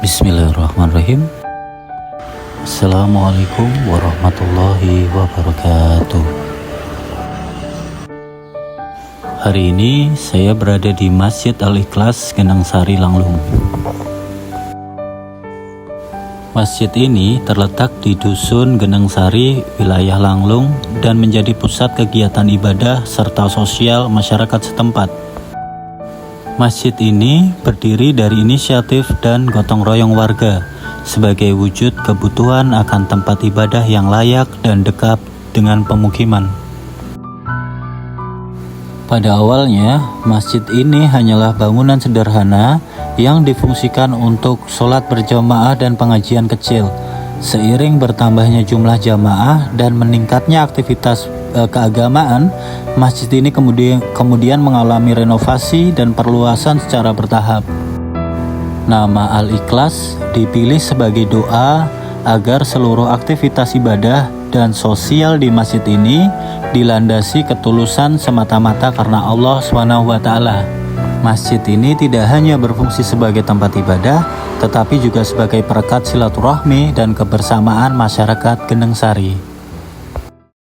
Bismillahirrahmanirrahim. Assalamualaikum warahmatullahi wabarakatuh. Hari ini saya berada di Masjid Al-Ikhlas, Genang Sari, Langlung. Masjid ini terletak di Dusun Genang Sari, wilayah Langlung, dan menjadi pusat kegiatan ibadah serta sosial masyarakat setempat. Masjid ini berdiri dari inisiatif dan gotong royong warga sebagai wujud kebutuhan akan tempat ibadah yang layak dan dekat dengan pemukiman. Pada awalnya, masjid ini hanyalah bangunan sederhana yang difungsikan untuk sholat berjamaah dan pengajian kecil. Seiring bertambahnya jumlah jamaah dan meningkatnya aktivitas keagamaan, masjid ini kemudian mengalami renovasi dan perluasan secara bertahap. Nama Al-Ikhlas dipilih sebagai doa agar seluruh aktivitas ibadah dan sosial di masjid ini dilandasi ketulusan semata-mata karena Allah SWT. Masjid ini tidak hanya berfungsi sebagai tempat ibadah, tetapi juga sebagai perekat silaturahmi dan kebersamaan masyarakat Genang Sari.